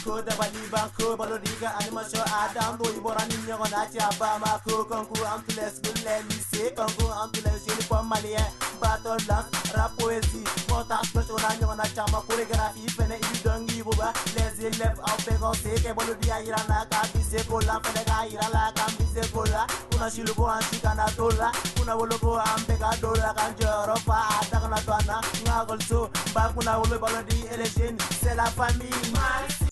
Mako Dabali Banko Balodiga Animation Adam Do Iborani Nyonachi Abamako Kongo Ampules Gule Lycée Kongo Ampules Uniforme Malien Battle Dance Rap Poésie Montage Persona Nyonachama Chorégraphie Fene Idongi Buba Les élèves en pégoncé Que Bolodia Irana Kabise Kola Fenega Irala Kambise Kola Kuna Shilugo Antikana Dola Kuna Wologo Ambega Dola Kanjoro Fa Atakana Tuana Ngagolso Bakuna Wolo Balodi et les jeunes C'est la famille Maxi.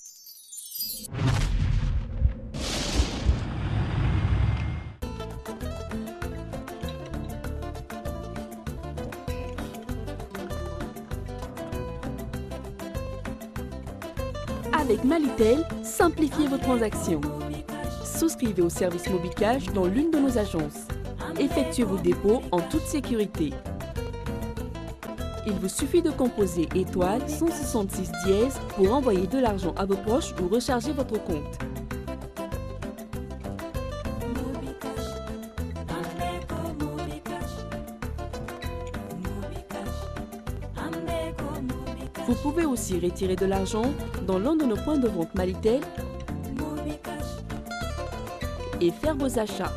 Avec Malitel, simplifiez vos transactions. Souscrivez au service Mobicash dans l'une de nos agences. Effectuez vos dépôts en toute sécurité. Il vous suffit de composer étoile 166 dièse pour envoyer de l'argent à vos proches ou recharger votre compte. Vous pouvez aussi retirer de l'argent dans l'un de nos points de vente Malitel et faire vos achats.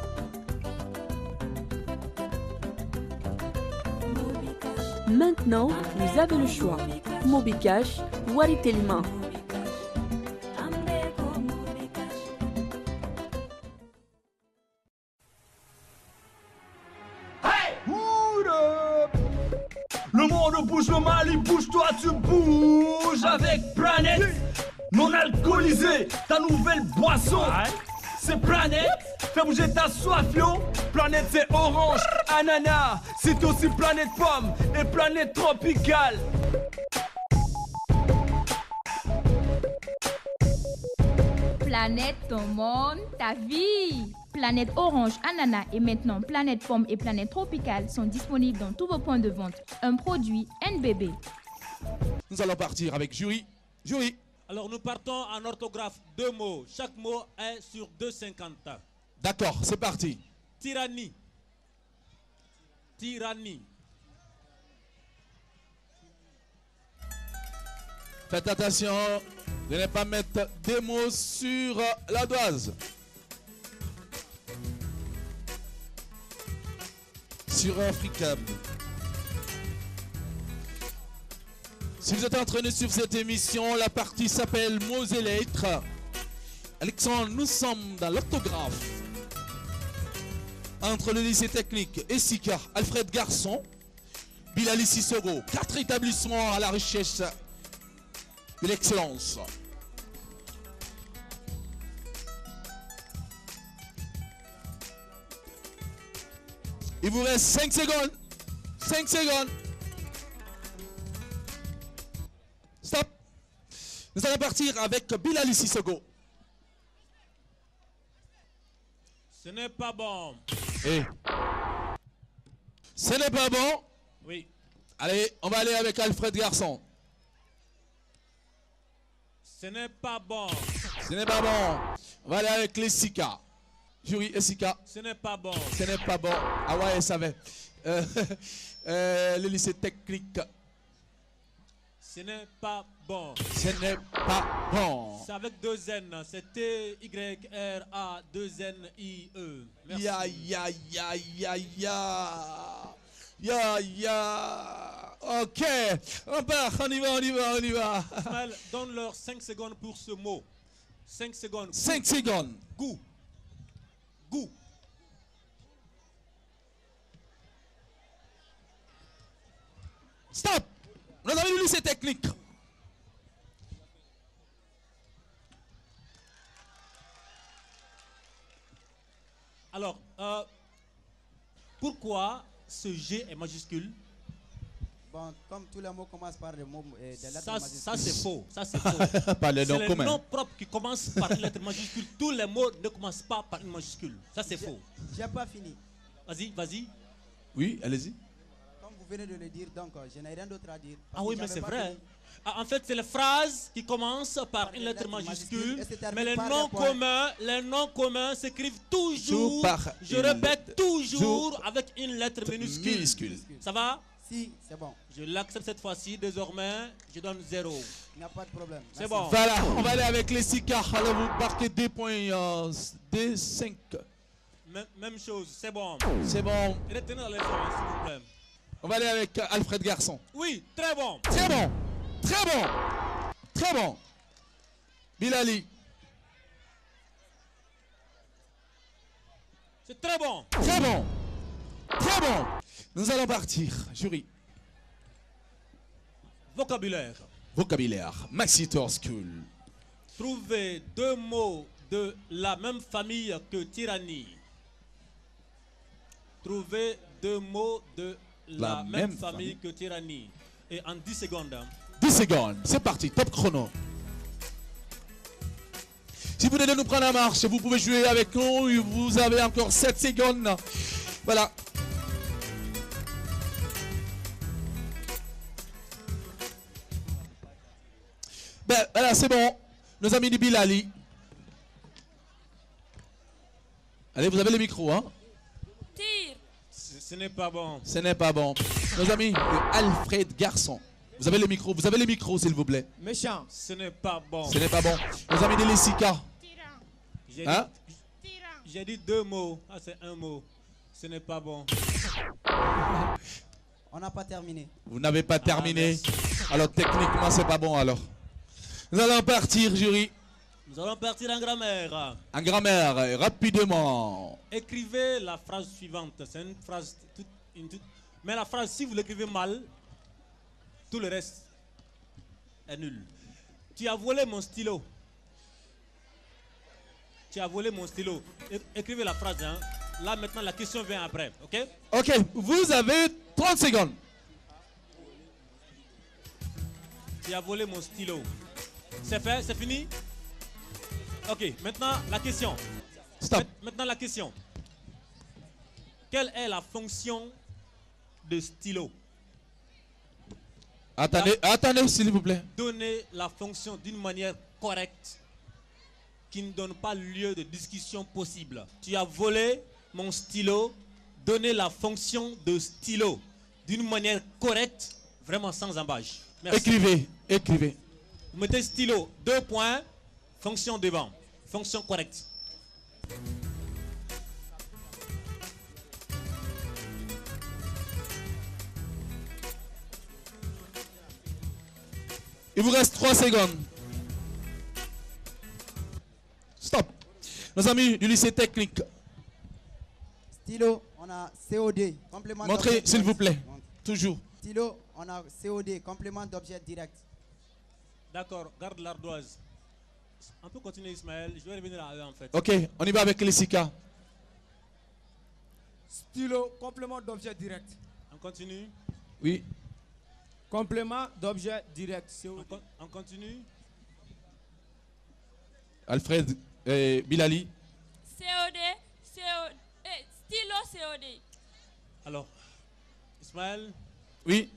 Maintenant, vous avez le choix. Mobicash, Waritelma. Le monde bouge, le Mali bouge, toi tu bouges avec Planète non alcoolisé, ta nouvelle boisson. C'est Planète, fais bouger ta soif yo. Planète c'est orange, ananas, c'est aussi Planète pomme et Planète tropicale. Planète, ton monde, ta vie. Planète orange, ananas et maintenant Planète pomme et Planète tropicale sont disponibles dans tous vos points de vente. Un produit NBB. Nous allons partir avec Jury. Jury. Alors nous partons en orthographe 2 mots. Chaque mot est sur 2,50. D'accord, c'est parti. Tyrannie. Tyrannie. Faites attention de ne pas mettre des mots sur la doise. Sur Africam. Si vous êtes entraîné sur cette émission, la partie s'appelle Mots et lettres. Alexandre, nous sommes dans l'orthographe. Entre le lycée technique Essika, Alfred Garçon, Bilali Sissoko, 4 établissements à la recherche de l'excellence. Il vous reste 5 secondes. 5 secondes. Stop. Nous allons partir avec Bilali Sissoko. Ce n'est pas bon. Et ce n'est pas bon. Oui. Allez, on va aller avec Alfred Garçon. Ce n'est pas bon. Ce n'est pas bon. On va aller avec les Sika. Jury et Sika. Ce n'est pas bon. Ce n'est pas bon. Ah ouais, elle savait. Le lycée technique. Ce n'est pas bon. Ce n'est pas bon. C'est avec 2 N. C'est T-Y-R-A 2 N-I-E. Merci. Ya, ya, ya, ya, ya. Ya, ya. Ok. On part. On y va, on y va, on y va. Ismaël, donne-leur 5 secondes pour ce mot. 5 secondes. 5 secondes. Goût. Goût. Stop. Nous avons lu lycée technique. Alors, pourquoi ce G est majuscule? Bon, comme tous les mots commencent par des mots des lettres Ça majuscules. c'est faux. Ça c'est faux. Pas les noms C'est les communs. noms propres qui commencent par une lettre majuscule. Tous les mots ne commencent pas par une majuscule. Ça c'est faux. J'ai pas fini. Vas-y, vas-y. Oui, allez-y. Comme vous venez de le dire, donc je n'ai rien d'autre à dire. Ah oui, mais c'est vrai. Ah, en fait, c'est les phrases qui commencent par une lettre majuscule, mais les noms communs s'écrivent toujours, je répète, toujours avec une lettre minuscule. Ça va? Si, c'est bon. Je l'accepte cette fois-ci. Désormais, je donne 0. Il n'y a pas de problème. C'est bon. Voilà, on va aller avec les Sika. Alors vous marquez des points, des 5. Même chose, c'est bon. C'est bon. Retenez la leçon, s'il vous plaît. On va aller avec Alfred Garçon. Oui, très bon. Très bon. Très bon. Très bon. Bilali. C'est très bon. Très bon. Très bon. Nous allons partir. Jury. Vocabulaire. Vocabulaire. Maxitor School. Trouvez 2 mots de la même famille que tyrannie. Trouvez 2 mots de la même famille que tyrannie. Et en 10 secondes. Hein. 10 secondes. C'est parti. Top chrono. Si vous venez de nous prendre la marche, vous pouvez jouer avec nous. Vous avez encore 7 secondes. Voilà. Ben, voilà, c'est bon. Nos amis du Bilali. Allez, vous avez le micro, hein? Tire. Ce n'est pas bon. Ce n'est pas bon. Nos amis de Alfred Garçon. Vous avez le micro, s'il vous plaît. Méchant. Ce n'est pas bon. Ce n'est pas bon. Nos amis de Lessica. Hein? J'ai dit 2 mots. Ah, c'est un mot. Ce n'est pas bon. On n'a pas terminé. Vous n'avez pas terminé. Alors techniquement, c'est pas bon alors. Nous allons partir, jury. Nous allons partir en grammaire. En grammaire, rapidement. Écrivez la phrase suivante. C'est une phrase mais la phrase, si vous l'écrivez mal, tout le reste est nul. Tu as volé mon stylo. Tu as volé mon stylo. Écrivez la phrase. Hein. Là, maintenant, la question vient après. OK? OK, vous avez 30 secondes. Tu as volé mon stylo. C'est fait? C'est fini? OK, maintenant, la question. Stop. Maintenant, la question. Quelle est la fonction de stylo? Attendez, s'il vous plaît. Donner la fonction d'une manière correcte qui ne donne pas lieu de discussion possible. Tu as volé mon stylo. Donnez la fonction de stylo d'une manière correcte, vraiment sans embâche. Merci. Écrivez. Vous mettez stylo, 2 points, fonction devant, fonction correcte. Il vous reste 3 secondes. Stop. Nos amis du lycée technique. Stylo, on a COD, complément. Montrez, s'il vous plaît. Toujours. Stylo, on a COD, complément d'objet direct. D'accord, garde l'ardoise. On peut continuer, Ismaël. Je vais revenir à eux en fait. OK, on y va avec Lessica. Stylo, complément d'objet direct. On continue. Oui. Complément d'objet direct. On continue. Alfred Bilali. COD, stylo COD. Alors, Ismaël. Oui.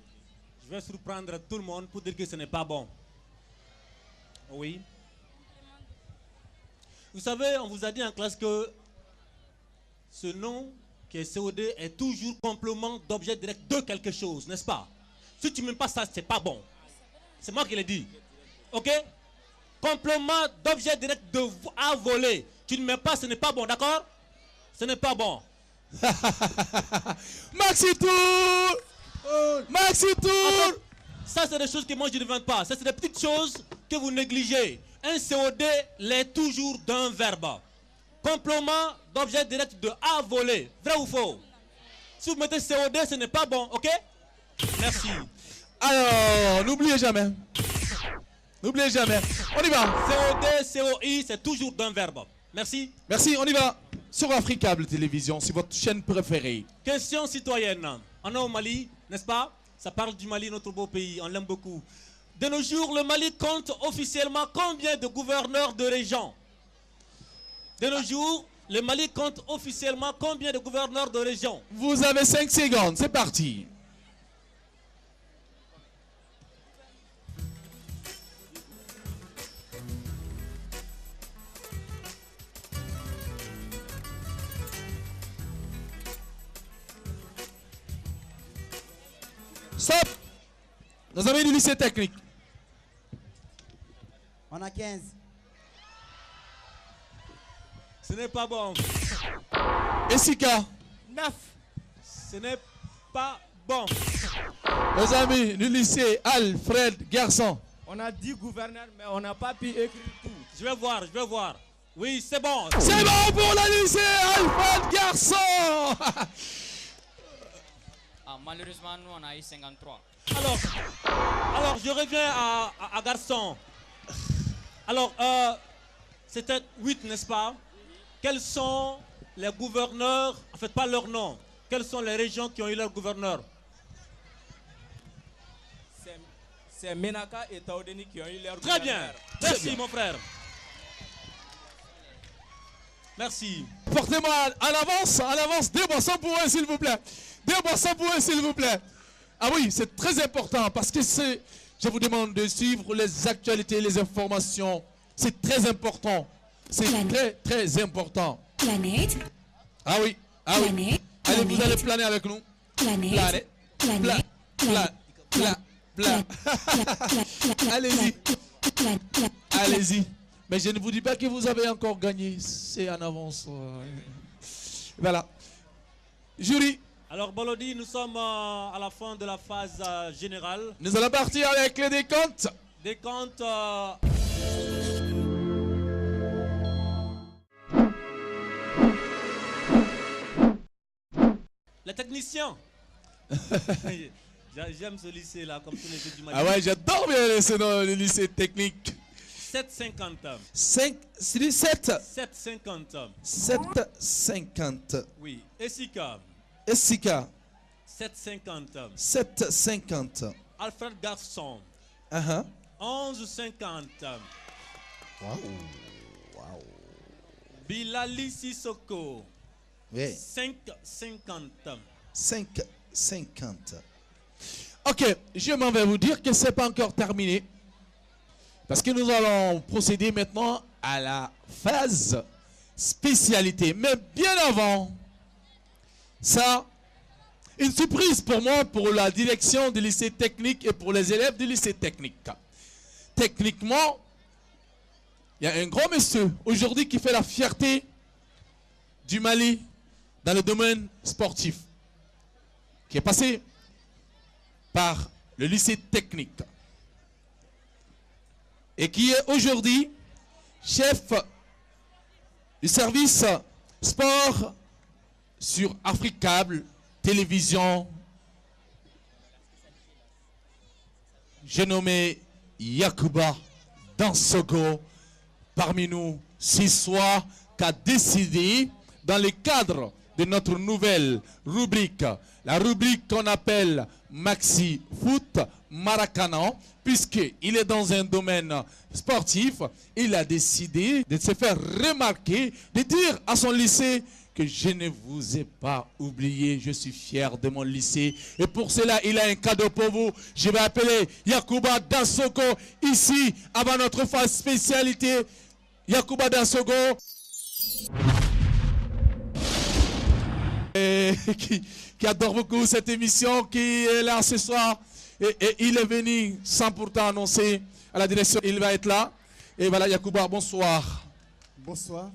Je vais surprendre tout le monde pour dire que ce n'est pas bon. Oui. Vous savez, on vous a dit en classe que ce nom qui est COD est toujours complément d'objet direct de quelque chose, n'est-ce pas? Si tu ne mets pas ça, c'est pas bon. C'est moi qui l'ai dit. OK? Complément d'objet direct à voler. Tu ne mets pas, ce n'est pas bon, d'accord? Ce n'est pas bon. Maxi Tour! Maxi Tour! Ça, c'est des choses que moi je ne vends pas. Ça, c'est des petites choses que vous négligez. Un COD l'est toujours d'un verbe. Complément d'objet direct de à voler. Vrai ou faux? Si vous mettez COD, ce n'est pas bon, ok? Merci. Alors, n'oubliez jamais. N'oubliez jamais. On y va. COD, COI, c'est toujours d'un verbe. Merci. Merci, on y va. Sur Africable Télévision, c'est votre chaîne préférée. Question citoyenne. On est au Mali, n'est-ce pas? Ça parle du Mali, notre beau pays, on l'aime beaucoup. De nos jours, le Mali compte officiellement combien de gouverneurs de région? De nos jours, le Mali compte officiellement combien de gouverneurs de région? Vous avez 5 secondes, c'est parti. Stop. Nos amis du lycée technique. On a 15. Ce n'est pas bon. Essika. 9. Ce n'est pas bon. Nos amis du lycée Alfred Garçon. On a 10 gouverneurs, mais on n'a pas pu écrire tout. Je vais voir, je vais voir. Oui, c'est bon. C'est bon pour le lycée Alfred Garçon. Malheureusement, nous, on a eu 53. Alors je reviens à Garçon. Alors, c'était 8, n'est-ce pas? Quels sont les gouverneurs, en fait, pas leur nom, quelles sont les régions qui ont eu leur gouverneur? C'est Menaka et Taodeni qui ont eu leur Très gouverneur. bien. Merci, mon frère. Merci. Portez-moi en avance, 2 boissons pour eux, s'il vous plaît. 2 boissons pour eux, s'il vous plaît. Ah oui, c'est très important parce que je vous demande de suivre les actualités, les informations. C'est très important. C'est très, très important. Planète. Ah oui, ah oui. Planète. Allez, vous Planète. allez planer avec nous. Planète. Planète. Allez-y. Allez-y. Mais je ne vous dis pas que vous avez encore gagné. C'est en avance. Voilà. Jury. Alors, Bolodi, nous sommes à la fin de la phase générale. Nous allons partir avec les décomptes. Décompte. Les techniciens. J'aime ce lycée-là, comme tous les jeux du matin. Ah ouais, j'adore bien le lycée technique. 7,50. 7,50. 7,50. Oui. Essika. Essika. 7,50. 7,50. Alfred Garçon. 11,50. Wow. Bilali Sissoko. Oui. 5,50. 5,50. Ok, je m'en vais vous dire que ce n'est pas encore terminé. Parce que nous allons procéder maintenant à la phase spécialité. Mais bien avant, ça, une surprise pour moi, pour la direction du lycée technique et pour les élèves du lycée technique. Techniquement, il y a un grand monsieur aujourd'hui qui fait la fierté du Mali dans le domaine sportif, qui est passé par le lycée technique et qui est aujourd'hui chef du service sport sur Africable Télévision. J'ai nommé Yacouba Dansogo parmi nous ce soir, qui a décidé dans le cadre de notre nouvelle rubrique, la rubrique qu'on appelle Maxi Foot Maracanan, puisqu'il est dans un domaine sportif, il a décidé de se faire remarquer, de dire à son lycée que je ne vous ai pas oublié, je suis fier de mon lycée. Et pour cela, il a un cadeau pour vous. Je vais appeler Yacouba Dansoko ici, avant notre phase spécialité. Yacouba Dansoko. Qui adore beaucoup cette émission, qui est là ce soir. Et il est venu sans pourtant annoncer à la direction, il va être là. Et voilà, Yacouba, bonsoir. Bonsoir.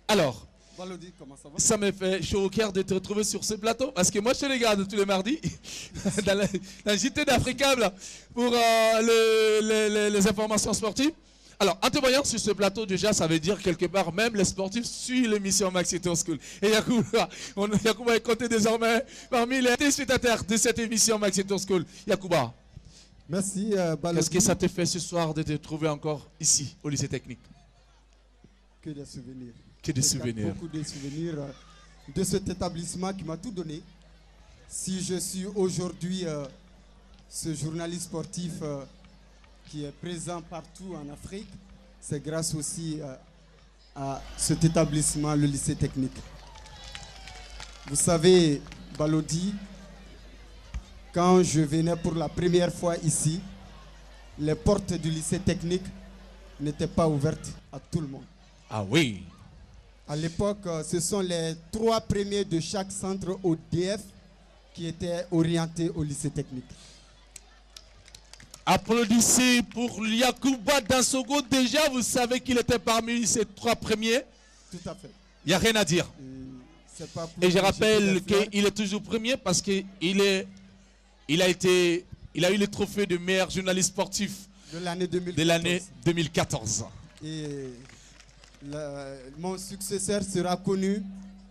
Alors, Balodi, comment ça va? ça me fait chaud au cœur de te retrouver sur ce plateau, parce que moi je te regarde tous les mardis dans la JT d'Africable pour les informations sportives. Alors, en te voyant sur ce plateau, déjà, ça veut dire quelque part, même les sportifs suivent l'émission Maxi Tour School. Et Yacouba est compté désormais parmi les téléspectateurs de cette émission Maxi Tour School. Yacouba, merci, Balodi. qu'est-ce que ça te fait ce soir de te trouver encore ici, au lycée technique? Que des souvenirs. Que des souvenirs. Beaucoup de souvenirs de cet établissement qui m'a tout donné. Si je suis aujourd'hui ce journaliste sportif qui est présent partout en Afrique, c'est grâce aussi à cet établissement, le lycée technique. Vous savez, Balodi, quand je venais pour la première fois ici, les portes du lycée technique n'étaient pas ouvertes à tout le monde. Ah oui. À l'époque, ce sont les 3 premiers de chaque centre ODF qui étaient orientés au lycée technique. Applaudissez pour Yacouba Dansogo. Déjà, vous savez qu'il était parmi ces 3 premiers. Tout à fait. Il n'y a rien à dire. Et je rappelle qu'il est toujours premier parce qu'il a eu le trophée de meilleur journaliste sportif de l'année 2014. Et mon successeur sera connu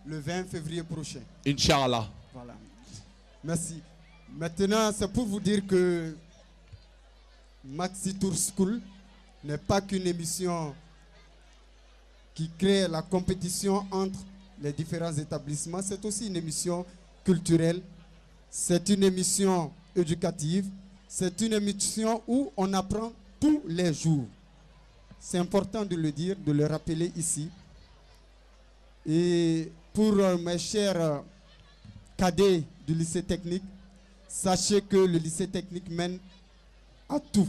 le 20 février prochain. Inch'Allah. Voilà. Merci. Maintenant, c'est pour vous dire que Maxi Tour School n'est pas qu'une émission qui crée la compétition entre les différents établissements. C'est aussi une émission culturelle. C'est une émission éducative. C'est une émission où on apprend tous les jours. C'est important de le dire, de le rappeler ici. Et pour mes chers cadets du lycée technique, sachez que le lycée technique mène à tout.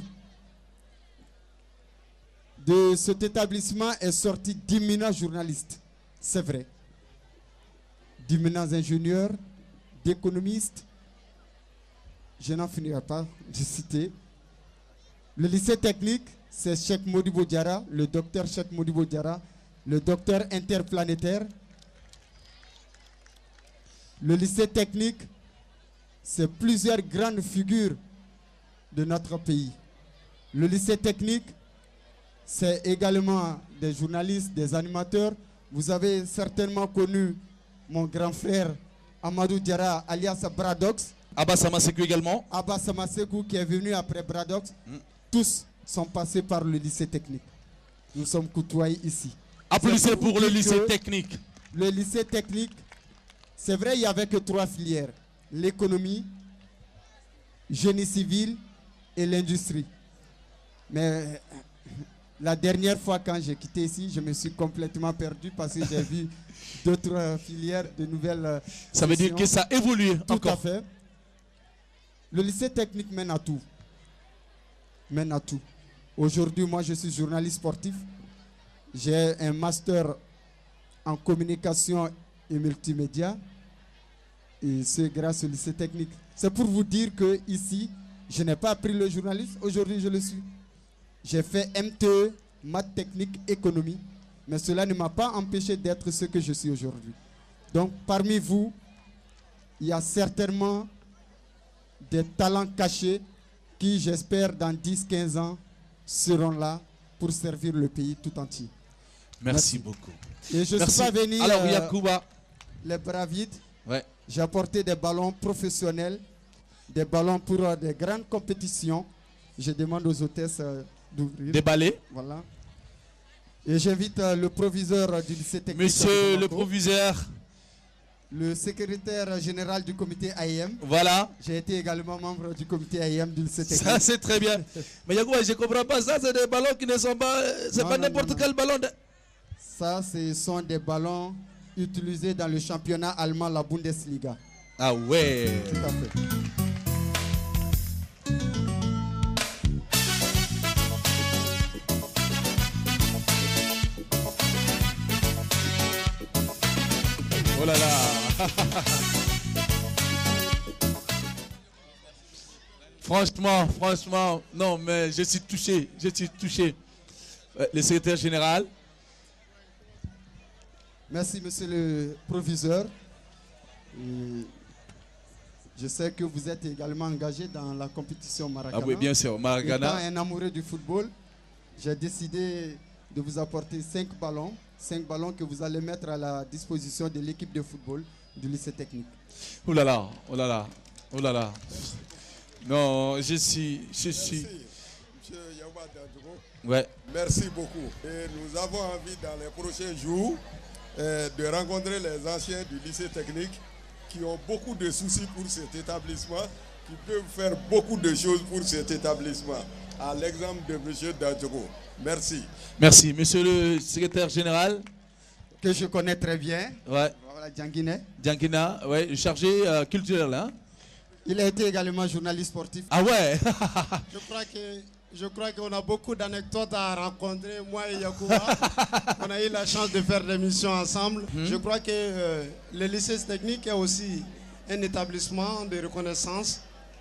De cet établissement est sorti d'éminents journalistes, c'est vrai. D'éminents ingénieurs, d'économistes, je n'en finirai pas de citer. Le lycée technique, c'est Cheikh Modibo Diarra, le docteur Cheikh Modibo Diarra, le docteur interplanétaire. Le lycée technique, c'est plusieurs grandes figures de notre pays. Le lycée technique, c'est également des journalistes, des animateurs. Vous avez certainement connu mon grand frère Amadou Diarra, alias Bradox. Abba Samasekou également. Abba Samasekou qui est venu après Bradox. Tous sont passés par le lycée technique. Nous sommes côtoyés ici. Applaudissez pour le lycée technique. Le lycée technique, c'est vrai, il n'y avait que 3 filières. L'économie, génie civil et l'industrie. Mais la dernière fois quand j'ai quitté ici, je me suis complètement perdu parce que j'ai vu d'autres filières, de nouvelles. Ça veut dire que ça évolue encore. Tout à fait. Le lycée technique mène à tout. Mène à tout. Aujourd'hui, moi, je suis journaliste sportif. J'ai un master en communication et multimédia. Et c'est grâce au lycée technique. C'est pour vous dire que ici, je n'ai pas appris le journalisme. Aujourd'hui, je le suis. J'ai fait MTE, maths technique, économie. Mais cela ne m'a pas empêché d'être ce que je suis aujourd'hui. Donc, parmi vous, il y a certainement des talents cachés qui, j'espère, dans 10-15 ans, seront là pour servir le pays tout entier. Merci beaucoup. Et je ne suis pas venu alors, Yacouba, les bras vides. Ouais. J'ai apporté des ballons professionnels, des ballons pour des grandes compétitions. Je demande aux hôtesses d'ouvrir. Des balais. Voilà. Et j'invite le proviseur du lycée technique. Monsieur le proviseur. Le secrétaire général du comité AIM. Voilà. J'ai été également membre du comité AIM du lycée technique. Ça, c'est très bien. Mais Yacouba, je ne comprends pas ça. C'est des ballons qui ne sont pas. C'est pas n'importe quel ballon. Ça, ce sont des ballons utilisés dans le championnat allemand, la Bundesliga. Ah ouais. Tout à fait. Oh là là. Franchement, non, mais je suis touché. Le secrétaire général. Merci, monsieur le proviseur. Et je sais que vous êtes également engagé dans la compétition Maracana. Ah oui, bien sûr, Maracana. Étant un amoureux du football, j'ai décidé de vous apporter 5 ballons. 5 ballons que vous allez mettre à la disposition de l'équipe de football du lycée technique. Oh là là, oh là là, oh là là. Non, je suis. Merci, monsieur Yaouba Dansogo. Ouais. Merci beaucoup. Et nous avons envie dans les prochains jours de rencontrer les anciens du lycée technique qui ont beaucoup de soucis pour cet établissement, qui peuvent faire beaucoup de choses pour cet établissement, à l'exemple de monsieur Dansogo. Merci. Merci, monsieur le secrétaire général. Que je connais très bien. Ouais. Voilà, Djanguiné. Djanguina, ouais, chargé culturel. Hein? Il a été également journaliste sportif. Ah ouais. Je crois qu'on a beaucoup d'anecdotes à rencontrer, moi et Yacouba. On a eu la chance de faire des missions ensemble. Je crois que le lycée technique est aussi un établissement de reconnaissance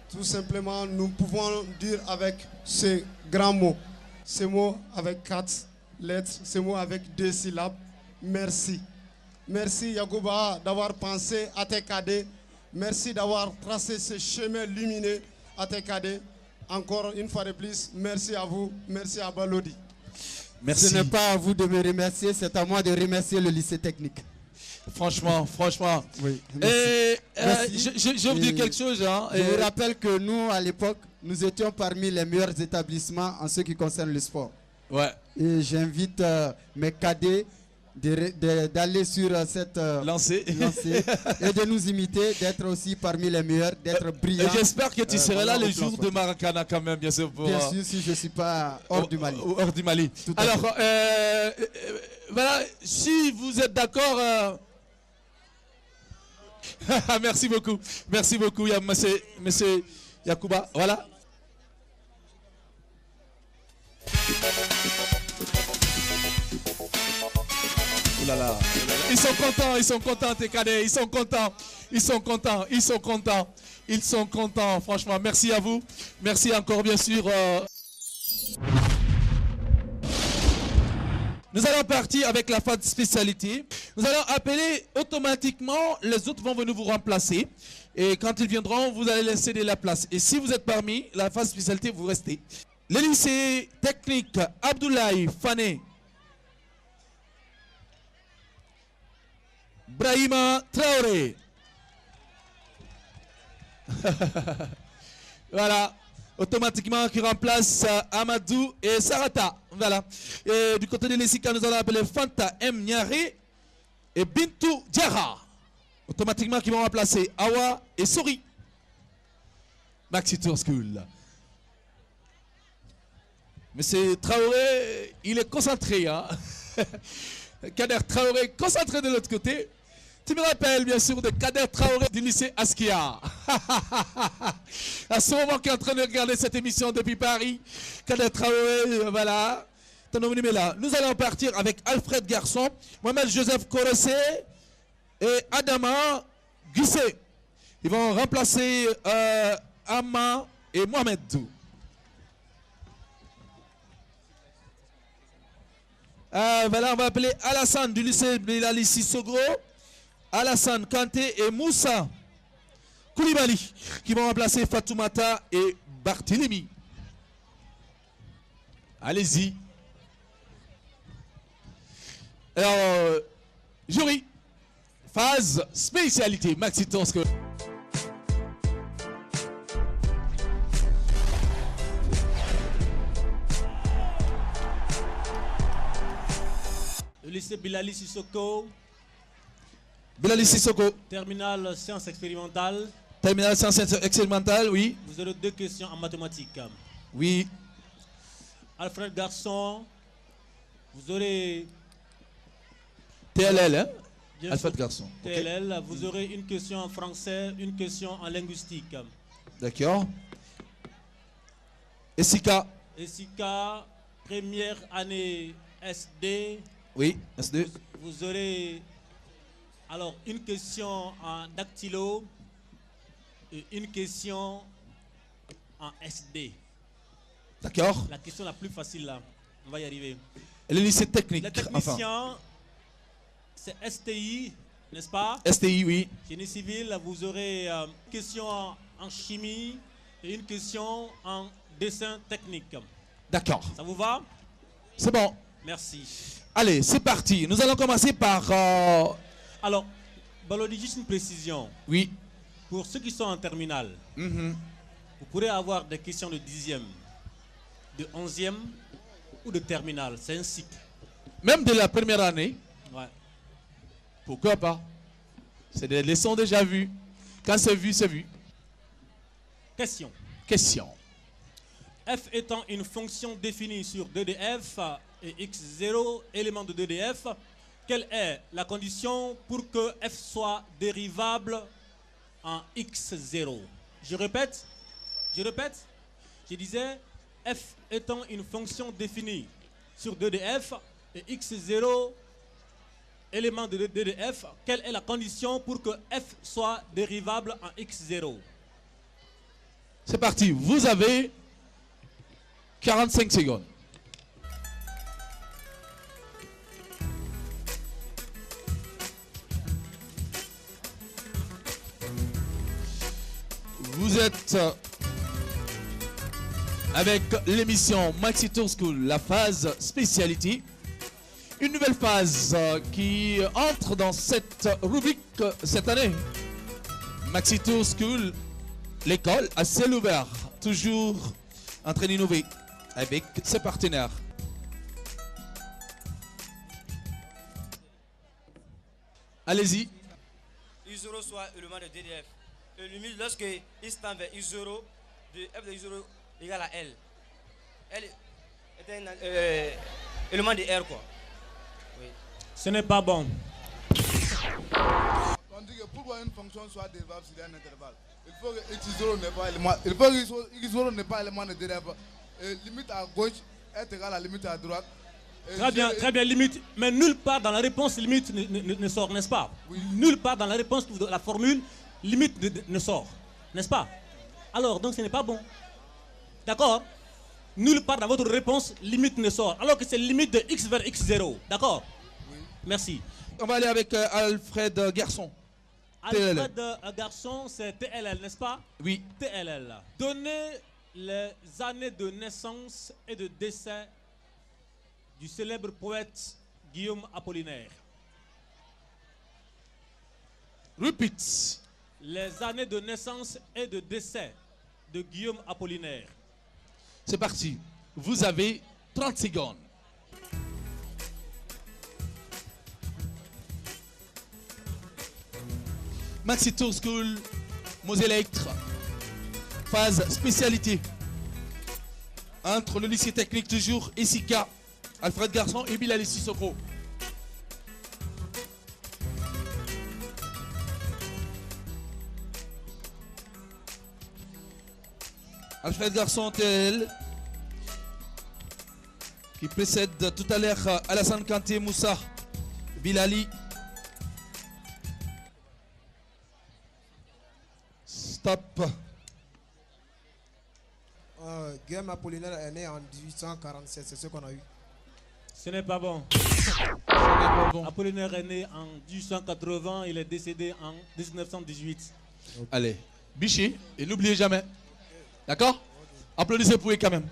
Tout simplement, nous pouvons dire avec ce grand mot, ce mot avec 4 lettres, ce mot avec 2 syllabes, merci. Merci Yacouba d'avoir pensé à tes cadets. Merci d'avoir tracé ce chemin lumineux à tes cadets. Encore une fois de plus, merci à vous, merci à Balodi. Merci. Ce n'est pas à vous de me remercier, c'est à moi de remercier le lycée technique. Franchement. Oui, et merci. je vous dis quelque chose. Hein, je vous rappelle que nous, à l'époque, nous étions parmi les meilleurs établissements en ce qui concerne le sport. Ouais. Et j'invite mes cadets d'aller sur cette lancée et de nous imiter, d'être aussi parmi les meilleurs, d'être brillants. Et j'espère que tu seras là le jour de Maracana quand même, bien sûr. Bien sûr, si je ne suis pas hors du Mali. Hors du Mali. Alors, voilà, si vous êtes d'accord... Merci beaucoup, monsieur Yacouba. Voilà. Ouh là là. Ils sont contents tes cadets, ils sont contents, franchement, merci à vous, merci encore bien sûr. Nous allons partir avec la phase spécialité. Nous allons appeler automatiquement, les autres vont venir vous remplacer. Et quand ils viendront, vous allez laisser de la place. Et si vous êtes parmi la phase spécialité, vous restez. Le lycée technique Abdoulaye Fane Brahima Traoré. Voilà. Automatiquement qui remplace Amadou et Sarata. Voilà. Et du côté de l'Essika, nous allons appeler Fanta M. Nyare et Bintou Diarra. Automatiquement qui vont remplacer Awa et Sori. Maxi Tour School. Monsieur Traoré, il est concentré. Hein? Kader Traoré, concentré de l'autre côté. Tu me rappelles bien sûr de Kader Traoré du lycée Askia. À ce moment qui est en train de regarder cette émission depuis Paris. Kader Traoré, voilà. Ton nom est là. Nous allons partir avec Alfred Garçon, Mohamed Joseph Korossé et Adama Guissé. Ils vont remplacer Amma et Mohamed Dou. Voilà, on va appeler Alassane du lycée Bilali Sissoko, Alassane Kanté et Moussa Koulibaly qui vont remplacer Fatoumata et Barthélémy. Allez-y. Alors, jury, phase spécialité, Maxi Tonske. Le lycée Bilali Sissoko. Bilali Sissoko. Terminale sciences expérimentales. Terminale sciences expérimentales, oui. Vous aurez 2 questions en mathématiques. Oui. Alfred Garçon, vous aurez... TLL, hein? Bien Alfred sûr, Garçon. TLL, okay. Vous aurez une question en français, une question en linguistique. D'accord. Essika. Essika, première année SD. Oui, SD. Vous aurez alors une question en dactylo et une question en SD. D'accord. La question la plus facile là, on va y arriver. Et le lycée technique. Les techniciens, c'est STI, n'est-ce pas? STI, oui. Génie civil, vous aurez une question en chimie et une question en dessin technique. D'accord. Ça vous va? C'est bon. Merci. Allez, c'est parti. Nous allons commencer par... Alors, Balodi, juste une précision. Oui. Pour ceux qui sont en terminale, vous pourrez avoir des questions de 10e, de 11e ou de terminale. C'est un cycle. Même de la première année? Ouais. Pourquoi pas? C'est des leçons déjà vues. Quand c'est vu, c'est vu. Question. Question. F étant une fonction définie sur 2 de f et x0, élément de 2 de f, quelle est la condition pour que f soit dérivable en x0? Je répète. Je disais, f étant une fonction définie sur 2 de f et x0, élément de 2 de f, quelle est la condition pour que f soit dérivable en x0? C'est parti, vous avez 45 secondes. Vous êtes avec l'émission Maxi Tour School, la phase Speciality. Une nouvelle phase qui entre dans cette rubrique cette année. Maxi Tour School, l'école à ciel ouvert, toujours en train d'innover avec ses partenaires. Allez-y. U0 soit élément de DDF. Et limite, lorsque il se tend vers U0, de F de U0 égale à L. L est un élément de R, quoi. Oui. Ce n'est pas bon. On dit que pour une fonction soit dérivable sur un intervalle, il faut que X0 n'est pas élément. Il faut que X0 n'est pas élément de dérivable. Limite à gauche est égale à limite à droite. Très bien, limite. Mais nulle part dans la réponse limite ne sort, n'est-ce pas? Oui. Nulle part dans la réponse de la formule limite ne sort, n'est-ce pas? Alors, donc ce n'est pas bon. D'accord? Nulle part dans votre réponse limite ne sort, alors que c'est limite de x vers x0. D'accord? Oui. Merci. On va aller avec Alfred Garçon. Alfred Garçon, c'est TLL, n'est-ce pas? Oui. TLL. Donnez les années de naissance et de décès du célèbre poète Guillaume Apollinaire. Repeat. Les années de naissance et de décès de Guillaume Apollinaire. C'est parti. Vous avez 30 secondes. Maxi Tour School, Moselectre, phase spécialité. Entre le lycée technique toujours et Sika, Alfred Garçon et Bilal Sissoko. Alfred Garçon tel qui précède tout à l'heure Alassane Kanté, Moussa, Bilali. Stop. Guillaume Apollinaire est né en 1847, c'est ce qu'on a eu. Ce n'est pas bon. Apollinaire est né en 1880, il est décédé en 1918. Allez, Bichi, et n'oubliez jamais. D'accord? Applaudissez pour eux quand même.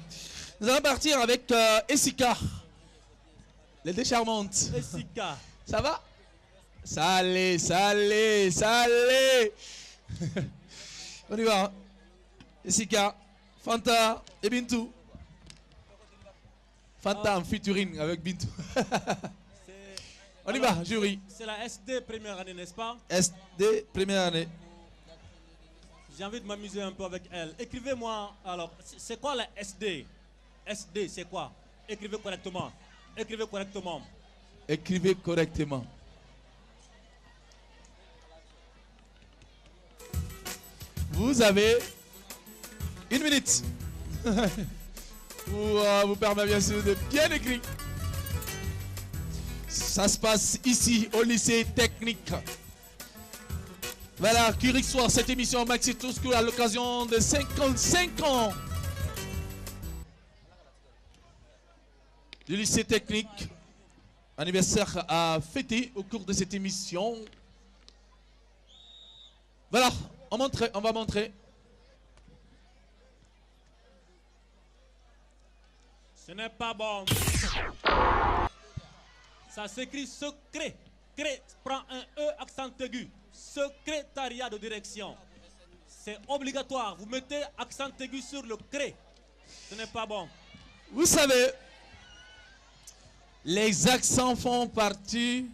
Nous allons partir avec Essika. Les deux charmantes. Essika. Ça va? Ça allait, ça allait, ça allait. On y va. Hein? Essika, Fanta et Bintou. Fanta en featuring avec Bintou. On y va, jury. C'est la SD première année, n'est-ce pas? SD première année. J'ai envie de m'amuser un peu avec elle. Écrivez-moi, alors, c'est quoi la SD? SD, c'est quoi? Écrivez correctement. Écrivez correctement. Écrivez correctement. Vous avez 1 minute. Vous permet bien sûr de bien écrire. Ça se passe ici au lycée technique. Voilà, qui reçoit cette émission Maxi Tour School à l'occasion de 55 ans du lycée technique. Anniversaire à fêter au cours de cette émission. Voilà, on va montrer. Ce n'est pas bon. Ça s'écrit secret. Cré prend un E accent aigu. Secrétariat de direction. C'est obligatoire. Vous mettez accent aigu sur le cré. Ce n'est pas bon. Vous savez, les accents font partie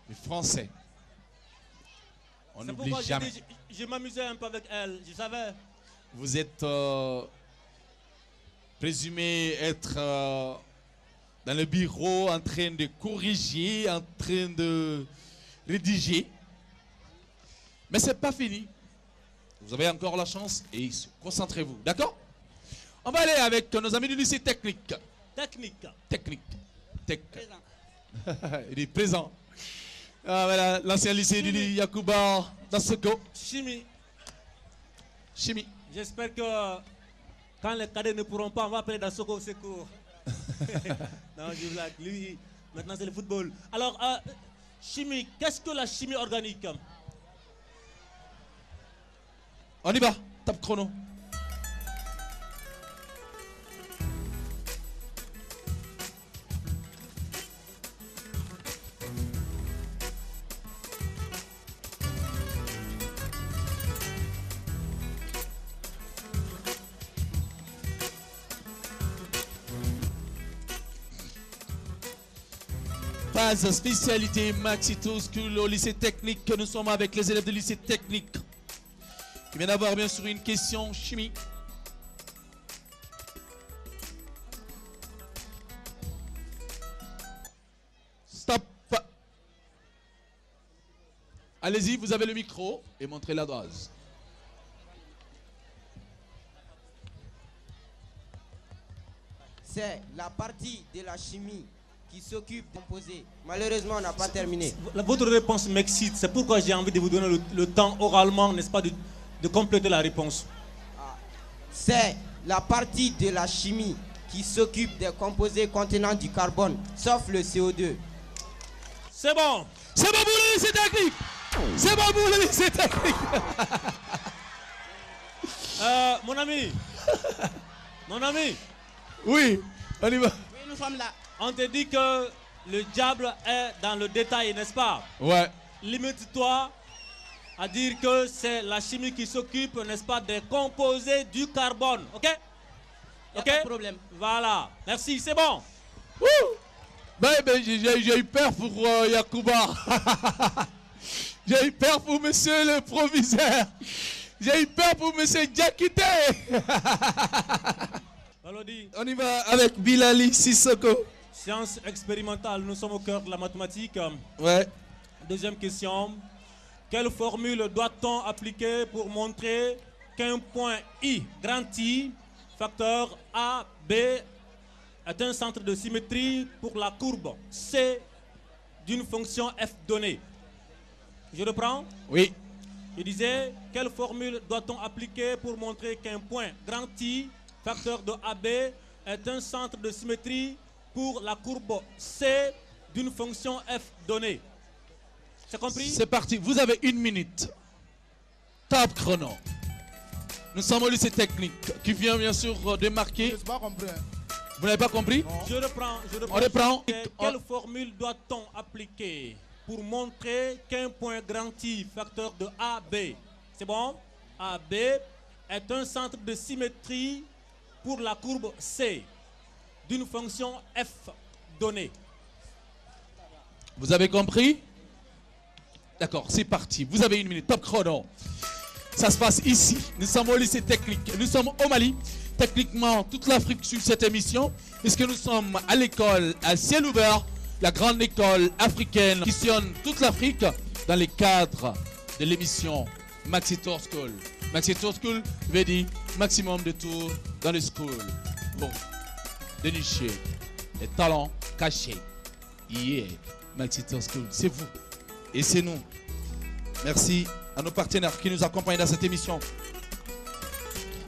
du français. On n'oublie jamais. Je m'amusais un peu avec elle. Je savais. Vous êtes présumé être dans le bureau en train de corriger, en train de rédiger. Mais ce n'est pas fini. Vous avez encore la chance et concentrez-vous. D'accord? On va aller avec nos amis du lycée technique. Technique. Technique. Tech. Il est présent. Ah, voilà, l'ancien lycée du Yacouba Dansoko. Chimie. Chimie. J'espère que quand les cadets ne pourront pas, on va appeler Dansoko au secours. Non, je blague. Lui, maintenant c'est le football. Alors, chimie, qu'est-ce que la chimie organique? On y va, top chrono. Base spécialité Maxito School au lycée technique. Nous sommes avec les élèves du lycée technique qui viennent d'avoir bien sûr une question chimie. Stop. Allez-y, vous avez le micro et montrez la dose. C'est la partie de la chimie qui s'occupe de composer. Malheureusement, on n'a pas terminé. Votre réponse m'excite. C'est pourquoi j'ai envie de vous donner le temps oralement, n'est-ce pas, de compléter la réponse. C'est la partie de la chimie qui s'occupe des composés contenant du carbone, sauf le CO2. C'est bon. C'est bon pour le lycée technique. C'est bon pour le lycée technique. Mon ami. Mon ami. Oui, on y va. Oui, nous sommes là. On te dit que le diable est dans le détail, n'est-ce pas? Ouais. Limite-toi à dire que c'est la chimie qui s'occupe, n'est-ce pas, des composés du carbone. Ok? Ok? Pas de problème. Voilà. Merci, c'est bon. Ben, j'ai eu peur pour Yacouba. J'ai eu peur pour monsieur le proviseur. J'ai eu peur pour monsieur Diakité. On y va avec Bilali Sissoko. Science expérimentale, nous sommes au cœur de la mathématique. Ouais. Deuxième question. Quelle formule doit-on appliquer pour montrer qu'un point I, grand I, facteur A, B, est un centre de symétrie pour la courbe C d'une fonction f donnée? Je reprends? Oui. Je disais, quelle formule doit-on appliquer pour montrer qu'un point grand I, facteur de AB, est un centre de symétrie pour la courbe C d'une fonction f donnée? C'est compris? C'est parti, vous avez 1 minute. Top chrono. Nous sommes au lycée technique qui vient bien sûr de marquer. Je n'ai pas compris. Vous n'avez pas compris? Je reprends. On reprend. Quelle formule doit-on appliquer pour montrer qu'un point grand I, facteur de AB, c'est bon? AB est un centre de symétrie pour la courbe C d'une fonction f donnée. Vous avez compris? D'accord, c'est parti. Vous avez 1 minute. Top chrono. Ça se passe ici. Nous sommes au lycée technique. Nous sommes au Mali. Techniquement, toute l'Afrique suit cette émission. Puisque nous sommes à l'école à ciel ouvert, la grande école africaine qui sillonne toute l'Afrique dans les cadres de l'émission Maxi Tour School. Maxi Tour School veut dire maximum de tours dans les schools. Bon, dénicher les talents cachés. Yeah, Maxi Tour School, c'est vous et c'est nous. Merci à nos partenaires qui nous accompagnent dans cette émission.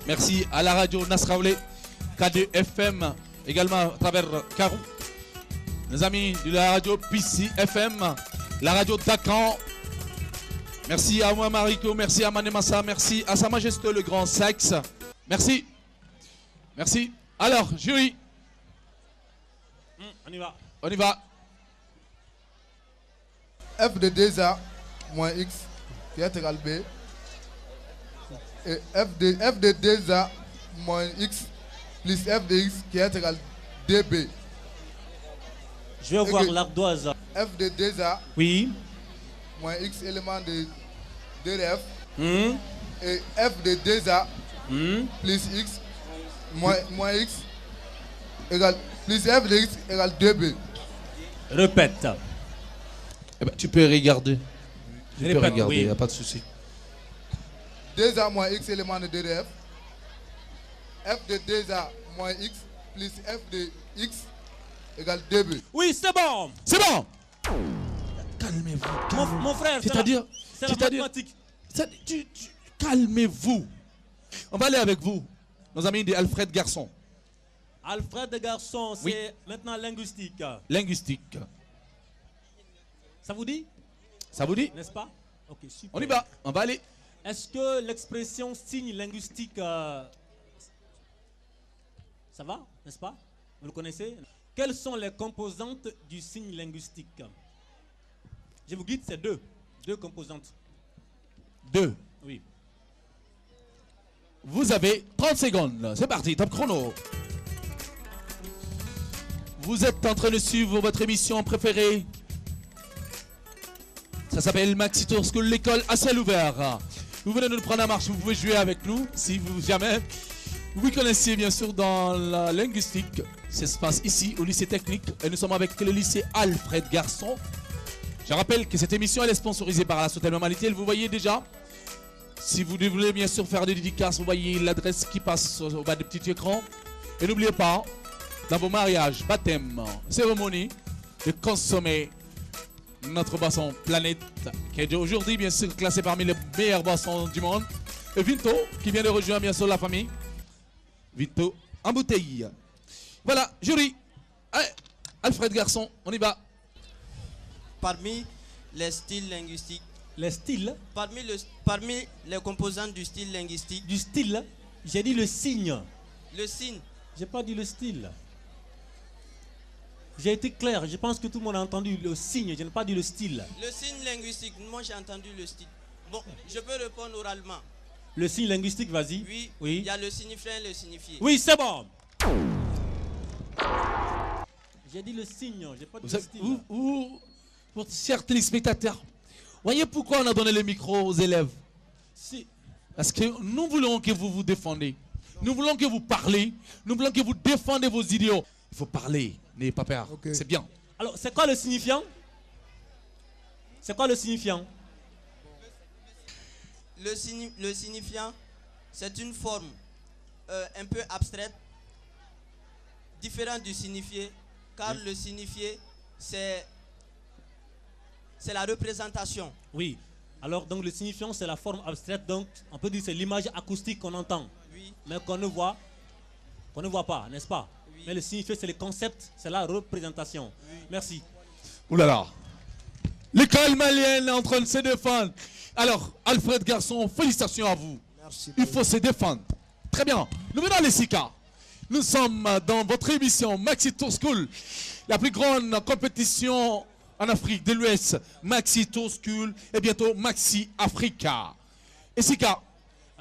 Merci à la radio Nasraoulé, K2 FM, également à travers Karou. Nos amis de la radio PC FM, la radio Dakan. Merci à moi Mariko, merci à Manemassa, merci à Sa Majesté le Grand Saxe. Merci. Merci. Alors, jury. On y va. On y va. F de 2A moins X qui est égal B. Et F de 2A moins X plus F de X qui est égal DB. Je vais voir l'ardoise. F de 2A. Oui. Moins X élément de 2F. Et F de 2A plus X moins X égale plus F de X égale 2B. Répète. Eh ben, tu peux regarder. Tu peux Répète, regarder, il oui. n'y a pas de souci. 2A moins X élément de 2F. F de 2A moins X plus F de X égale 2B. Oui, c'est bon. C'est bon. Calmez-vous. Mon frère, C'est-à-dire, c'est la mathématique. calmez-vous. On va aller avec vous, nos amis de Alfred Garçon. Alfred Garçon, c'est Oui. maintenant linguistique. Linguistique. Ça vous dit? Ça vous dit? N'est-ce pas? Ok, super. On y va, on va aller. Est-ce que l'expression signe linguistique, ça va, n'est-ce pas? Vous le connaissez? Quelles sont les composantes du signe linguistique? Je vous guide, c'est deux composantes. Deux. Oui. Vous avez 30 secondes. C'est parti, top chrono. Vous êtes en train de suivre votre émission préférée. Ça s'appelle Maxi Tour School, l'école à ciel ouvert. Vous venez de nous prendre la marche, vous pouvez jouer avec nous si vous jamais. Vous connaissez bien sûr dans la linguistique. Ça se passe ici au lycée technique et nous sommes avec le lycée Alfred Garçon. Je rappelle que cette émission elle est sponsorisée par la Sautel Normalité. Vous voyez déjà. Si vous voulez bien sûr faire des dédicaces, vous voyez l'adresse qui passe au bas du petit écran. Et n'oubliez pas, dans vos mariages, baptêmes, cérémonies, de consommer notre boisson Planète, qui est aujourd'hui bien sûr classée parmi les meilleures boissons du monde. Et Vinto, qui vient de rejoindre bien sûr la famille. Vinto en bouteille. Voilà, jury. Allez, Alfred Garçon, on y va. Parmi les styles linguistiques. Les styles? Parmi les composantes du style linguistique. Du style? J'ai dit le signe. Le signe. J'ai pas dit le style. J'ai été clair, je pense que tout le monde a entendu le signe, je n'ai pas dit le style. Le signe linguistique, moi j'ai entendu le style. Bon, je peux répondre oralement. Le signe linguistique, vas-y. Oui, oui. Il y a le signifiant et le signifié. Oui, c'est bon. J'ai dit le signe, j'ai pas dit le style. Pour chers téléspectateurs, voyez pourquoi on a donné le micro aux élèves? Si. Parce que nous voulons que vous vous défendez. Nous voulons que vous parlez. Nous voulons que vous défendez vos idéaux. Il faut parler, n'ayez pas peur. Okay. C'est bien. Alors, c'est quoi le signifiant? C'est quoi le signifiant? Le signifiant, c'est une forme un peu abstraite, différente du signifié, car le signifié, c'est la représentation. Oui. Alors, donc, le signifiant, c'est la forme abstraite. Donc, on peut dire que c'est l'image acoustique qu'on entend. Oui. Mais qu'on ne voit pas, n'est-ce pas? Oui. Mais le signifié, c'est le concept, c'est la représentation. Oui. Merci. Ouh là là. L'école malienne est en train de se défendre. Alors, Alfred Garçon, félicitations à vous. Merci. Il faut se défendre. Très bien. Nous venons les SICA. Nous sommes dans votre émission Maxi Tour School, la plus grande compétition en Afrique de l'Ouest. Maxi Tour School et bientôt Maxi Africa. Et SICA.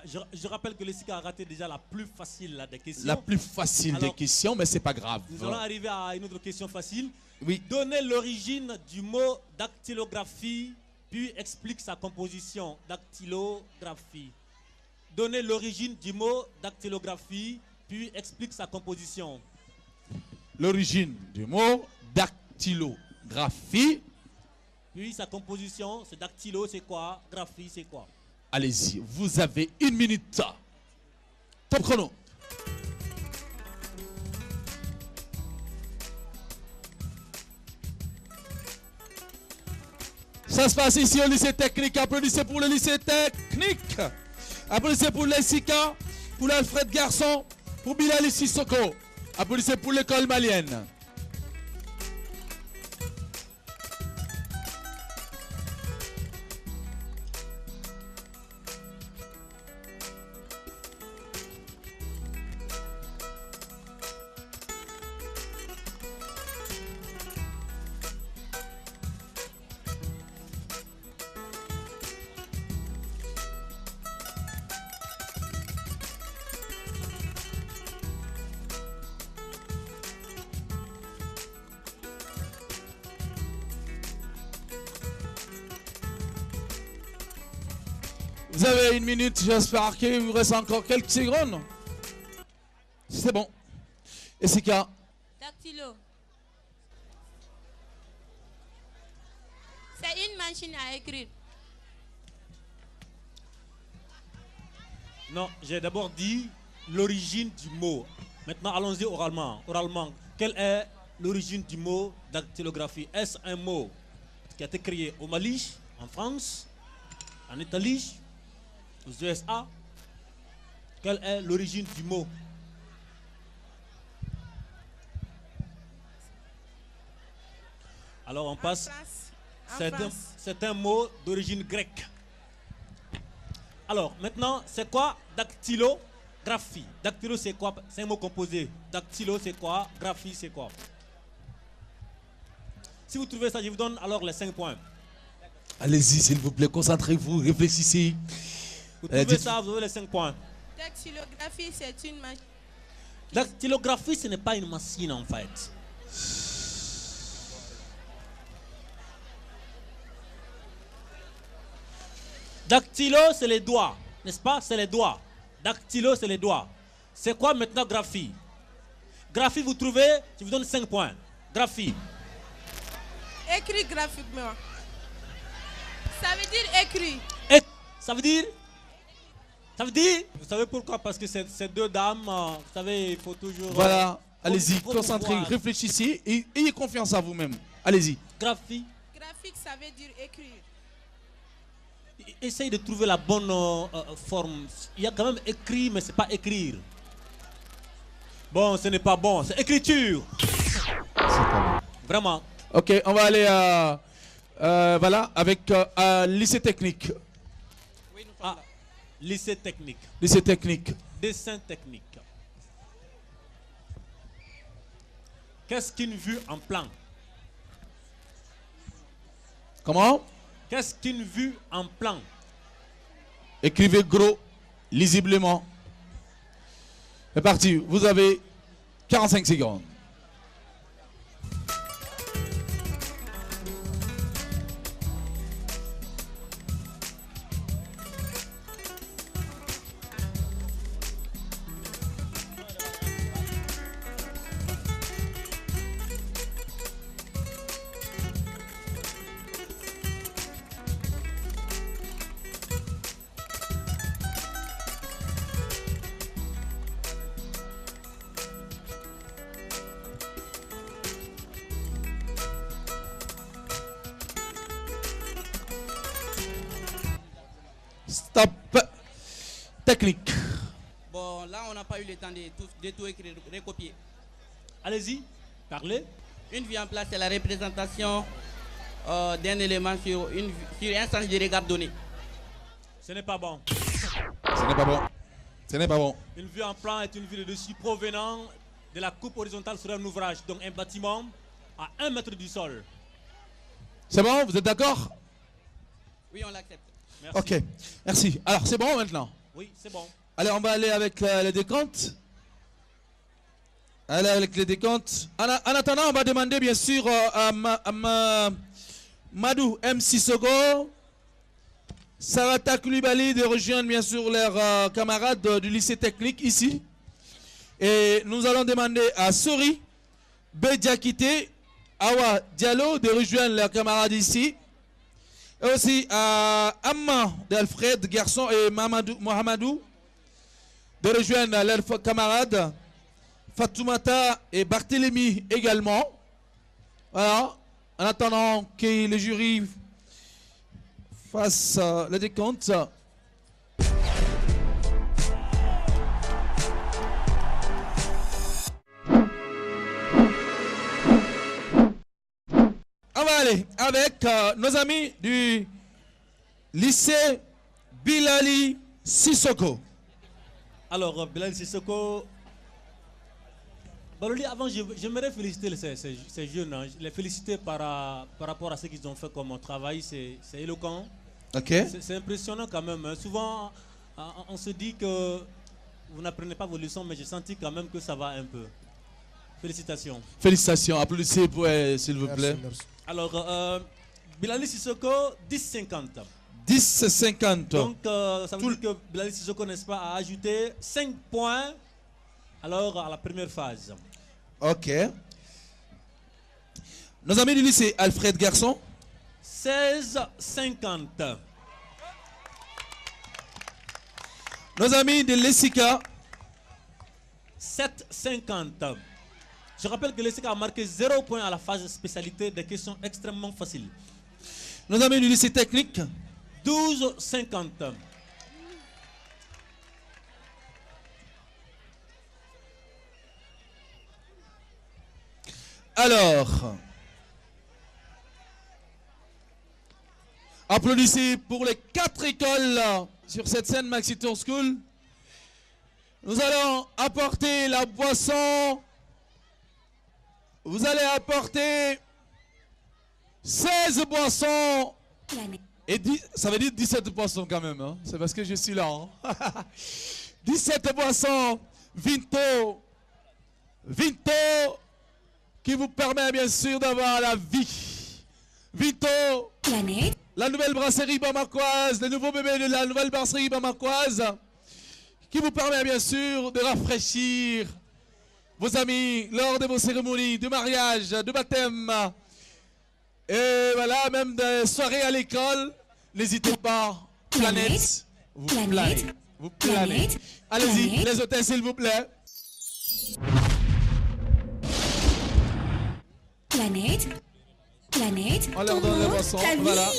Je rappelle que le SICA a raté déjà la plus facile des questions. La plus facile des questions, mais c'est pas grave. Nous allons arriver à une autre question facile. Oui. Donnez l'origine du mot dactylographie, puis explique sa composition. Dactylographie. Donnez l'origine du mot dactylographie, puis explique sa composition. L'origine du mot dactylographie. Puis sa composition, c'est dactylo, c'est quoi? Graphie, c'est quoi? Allez-y, vous avez 1 minute. Top chrono. Ça se passe ici au lycée technique. Applaudissez pour le lycée technique. Applaudissez pour les SICA, pour l'Alfred Garçon, pour Bilal Sissoko. Applaudissez pour l'école malienne. Vous avez 1 minute, j'espère qu'il vous reste encore quelques secondes. C'est bon. Et c'est quoi? Dactylo. C'est une machine à écrire. Non, j'ai d'abord dit l'origine du mot. Maintenant, allons-y oralement. Oralement, quelle est l'origine du mot dactylographie? Est-ce un mot qui a été créé au Mali, en France, en Italie, aux USA? Quelle est l'origine du mot? Alors on passe. C'est un mot d'origine grecque. Alors maintenant, c'est quoi dactylographie? Dactylo, c'est quoi? C'est un mot composé. Dactylo, c'est quoi? Graphie, c'est quoi? Si vous trouvez ça, je vous donne alors les 5 points. Allez-y, s'il vous plaît, concentrez-vous, réfléchissez. Vous trouvez ça, vous avez les 5 points. Dactylographie, c'est une machine. Dactylographie, ce n'est pas une machine en fait. Dactylo, c'est les doigts, n'est-ce pas? C'est les doigts. Dactylo, c'est les doigts. C'est quoi maintenant graphie? Graphie, vous trouvez, je vous donne 5 points. Graphie. Écrit graphiquement. Ça veut dire écrit. Ça veut dire? Vous savez pourquoi? Parce que ces deux dames, vous savez, il faut toujours... Voilà, allez-y, concentrez, réfléchissez et ayez confiance en vous-même. Allez-y. Graphie. Graphique, ça veut dire écrire. Essaye de trouver la bonne forme. Il y a quand même écrit, mais c'est pas écrire. Bon, ce n'est pas bon, c'est écriture. Vraiment. Ok, on va aller voilà, avec lycée technique. Lycée technique. Lycée technique. Dessin technique. Qu'est-ce qu'une vue en plan? Comment? Qu'est-ce qu'une vue en plan? Écrivez gros, lisiblement. C'est parti, vous avez 45 secondes. Stop. Technique. Bon, là, on n'a pas eu le temps de tout écrire, de recopier. Allez-y, parlez. Une vue en place, c'est la représentation d'un élément sur un sens de regard donné. Ce n'est pas bon. Ce n'est pas bon. Ce n'est pas bon. Une vue en plan est une vue de dessus provenant de la coupe horizontale sur un ouvrage, donc un bâtiment à 1 mètre du sol. C'est bon, vous êtes d'accord? Oui, on l'accepte. Merci. Ok, merci. Alors, c'est bon maintenant? Oui, c'est bon. Allez, on va aller avec les décomptes. Allez, avec les décomptes. En attendant, on va demander bien sûr à Madou M. Sissoko, Sarata Koulibaly de rejoindre bien sûr leurs camarades du lycée technique ici. Et nous allons demander à Sori Bediakite, Awa Diallo de rejoindre leurs camarades ici. Et aussi à Amma d'Alfred Garçon et Mohamedou de rejoindre leurs camarades Fatoumata et Barthélémy également. Voilà. En attendant que le jury fasse le décompte. On va aller avec nos amis du lycée Bilali Sissoko. Alors, Bilali Sissoko, Baloli, avant, j'aimerais féliciter ces jeunes, hein, les féliciter par rapport à ce qu'ils ont fait comme travail, c'est éloquent. Okay. C'est impressionnant quand même. Hein. Souvent, on se dit que vous n'apprenez pas vos leçons, mais j'ai senti quand même que ça va un peu. Félicitations. Félicitations. Applaudissez, s'il vous plaît. Merci. Alors, Bilali Sissoko, 10,50. 10,50. Donc, ça veut dire que Bilali Sissoko, n'est-ce pas, a ajouté 5 points alors à la première phase. Ok. Nos amis du lycée Alfred Garçon. 16,50. Nos amis de l'ESICA. 7,50. Je rappelle que l'ESICA a marqué 0 points à la phase spécialité des questions extrêmement faciles. Nos amis du lycée technique. 12,50. Alors, applaudissez pour les 4 écoles sur cette scène Maxi Tour School. Nous allons apporter la boisson. Vous allez apporter 16 boissons. Et ça veut dire 17 boissons quand même. Hein? C'est parce que je suis là. Hein? 17 boissons. Vinto. Vinto. Qui vous permet bien sûr d'avoir la vie. Vinto. La nouvelle brasserie bamakoise. Le nouveau bébé de la nouvelle brasserie bamakoise. Qui vous permet bien sûr de rafraîchir vos amis lors de vos cérémonies de mariage, de baptême. Et voilà, même des soirées à l'école. N'hésitez pas. Planète. Vous planez. Vous planez. Allez-y, les hôtels, s'il vous plaît. Planète. On leur donne les boissons. Voilà.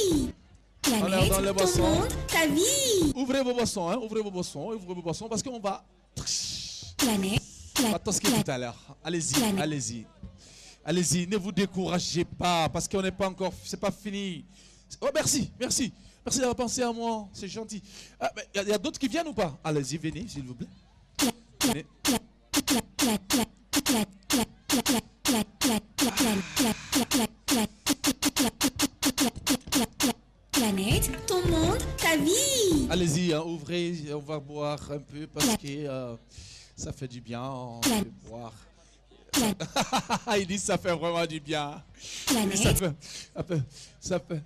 On leur donne les boissons. Ta vie. Ouvrez vos boissons, hein. Ouvrez vos boissons parce qu'on va. Planète. Attends ce qu'il y a tout à l'heure. Allez-y, allez-y. Allez-y, ne vous découragez pas parce qu'on n'est pas encore, c'est pas fini. Oh, merci d'avoir pensé à moi, c'est gentil. Il y a d'autres qui viennent ou pas? Allez-y, venez, s'il vous plaît. Venez. Planète, ton monde, ta vie. Allez-y, hein, ouvrez, on va boire un peu parce que ça fait du bien de boire. Il dit ça fait vraiment du bien. Ça fait.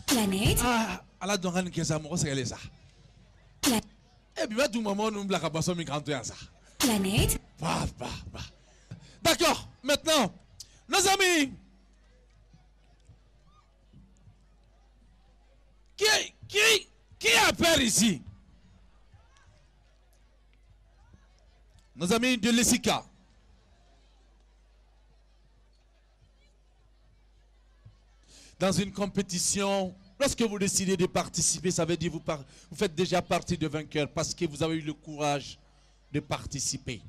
Planète. À la donne qui est amoureux, c'est ça. Et puis, à tout moment, nous avons la migrante ça. Planète. D'accord, maintenant, nos amis. Qui a peur ici? Nos amis de l'ESICA. Dans une compétition, lorsque vous décidez de participer, ça veut dire que vous faites déjà partie de vainqueurs parce que vous avez eu le courage de participer.